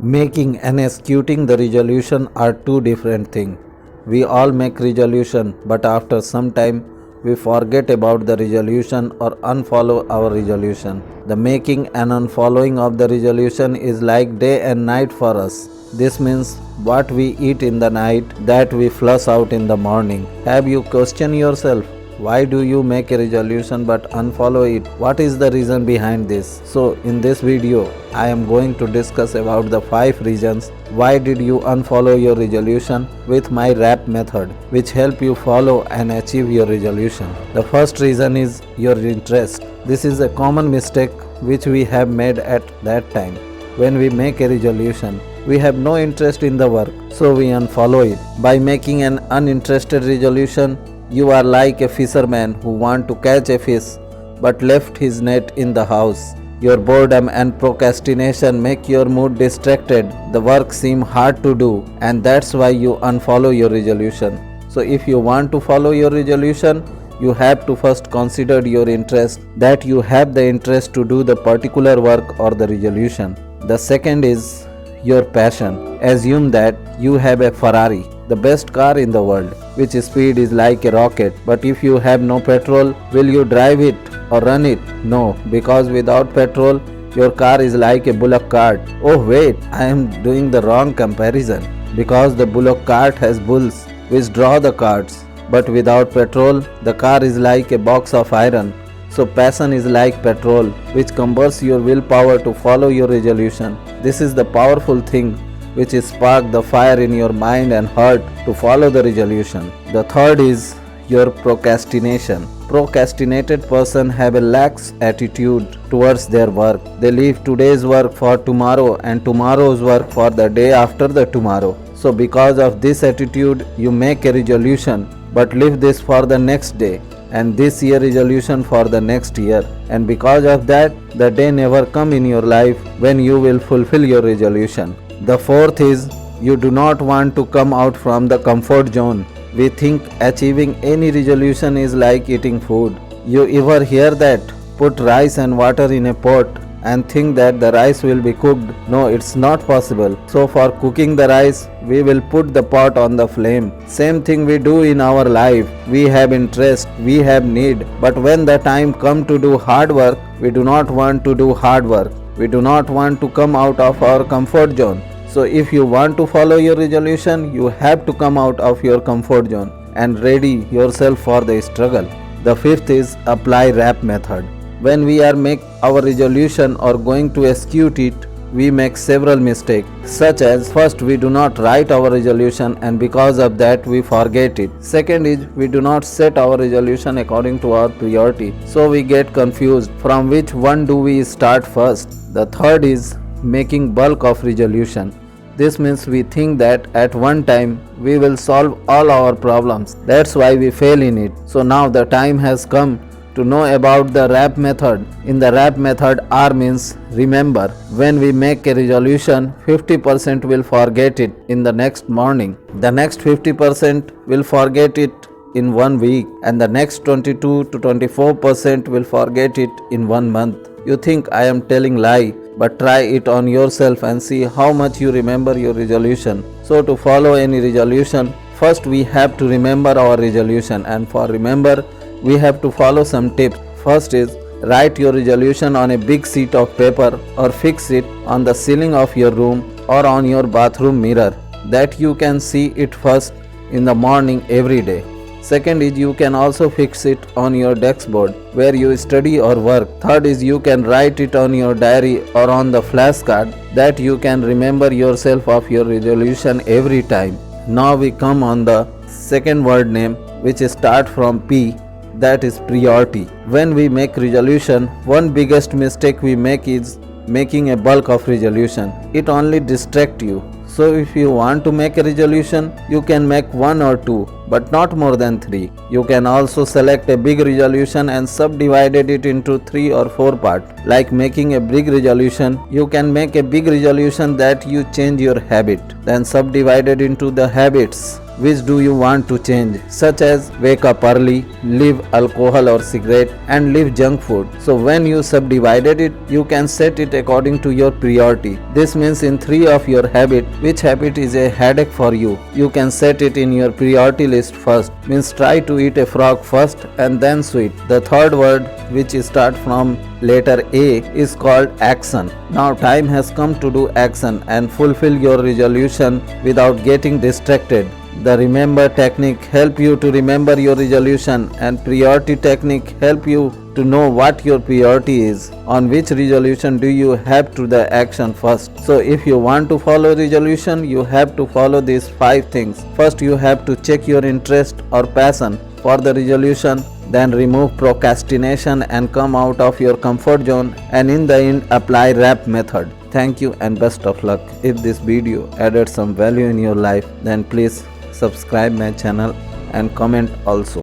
Making and executing the resolution are two different things. We all make resolution, but after some time we forget about the resolution or unfollow our resolution. The making and unfollowing of the resolution is like day and night for us. This means what we eat in the night, that we flush out in the morning. Have you questioned yourself? Why do you make a resolution but unfollow it? What is the reason behind this? So in this video, I am going to discuss about the 5 reasons why did you unfollow your resolution with my rap method, which help you follow and achieve your resolution. The first reason is your interest. This is a common mistake which we have made at that time. When we make a resolution, we have no interest in the work, so we unfollow it. By making an uninterested resolution, you are like a fisherman who want to catch a fish but left his net in the house. Your boredom and procrastination make your mood distracted. The work seem hard to do, and that's why you unfollow your resolution. So if you want to follow your resolution, you have to first consider your interest, that you have the interest to do the particular work or the resolution. The second is your passion. Assume that you have a Ferrari, the best car in the world, which speed is like a rocket. But if you have no petrol, will you drive it or run it? No, because without petrol, your car is like a bullock cart. Oh wait, I am doing the wrong comparison, because the bullock cart has bulls which draw the carts. But without petrol, the car is like a box of iron. So passion is like petrol, which combines your willpower to follow your resolution. This is the powerful thing which spark the fire in your mind and heart to follow the resolution. The third is your procrastination. Procrastinated person have a lax attitude towards their work. They leave today's work for tomorrow and tomorrow's work for the day after the tomorrow. So because of this attitude, you make a resolution but leave this for the next day, and this year resolution for the next year, and because of that the day never come in your life when you will fulfill your resolution. The fourth is you do not want to come out from the comfort zone. We think achieving any resolution is like eating food. You ever hear that? Put rice and water in a pot and think that the rice will be cooked. No, it's not possible. So for cooking the rice, we will put the pot on the flame. Same thing we do in our life. We have interest, we have need, but when the time come to do hard work, we do not want to do hard work. We do not want to come out of our comfort zone. So if you want to follow your resolution, you have to come out of your comfort zone and ready yourself for the struggle. The fifth is apply rap method. When we are make our resolution or going to execute it, we make several mistakes, such as first, we do not write our resolution and because of that we forget it. Second is we do not set our resolution according to our priority, so we get confused from which one do we start first. The third is making bulk of resolution. This means we think that at one time we will solve all our problems. That's why we fail in it. So now the time has come to know about the rap method. In the rap method, R means remember. When we make a resolution, 50% will forget it in the next morning. The next 50% will forget it in 1 week, and the next 22 to 24% will forget it in 1 month. You think I am telling lie, but try it on yourself and see how much you remember your resolution. So to follow any resolution, first we have to remember our resolution, and for remember, we have to follow some tips. First is write your resolution on a big sheet of paper or fix it on the ceiling of your room or on your bathroom mirror, that you can see it first in the morning every day. Second is you can also fix it on your desk board where you study or work. Third is you can write it on your diary or on the flashcard, that you can remember yourself of your resolution every time. Now we come on the second word name, which start from P, that is priority. When we make resolution, one biggest mistake we make is making a bulk of resolution. It only distracts you. So if you want to make a resolution, you can make 1 or 2, but not more than 3. You can also select a big resolution and subdivide it into 3 or 4 parts. Like making a big resolution, you can make a big resolution that you change your habit, then subdivide it into the habits. which do you want to change, such as wake up early, leave alcohol or cigarette, and leave junk food. So when you subdivided it, you can set it according to your priority. This means in 3 of your habit, which habit is a headache for you, you can set it in your priority list first. Means try to eat a frog first and then sweet. The third word, which start from letter A, is called action. Now time has come to do action and fulfill your resolution without getting distracted. The remember technique help you to remember your resolution, and priority technique help you to know what your priority is. On which resolution do you have to the action first. So if you want to follow resolution, you have to follow these 5 things. First, you have to check your interest or passion for the resolution. Then remove procrastination and come out of your comfort zone, and in the end apply RAP method. Thank you and best of luck. If this video added some value in your life, then please subscribe my channel and comment also.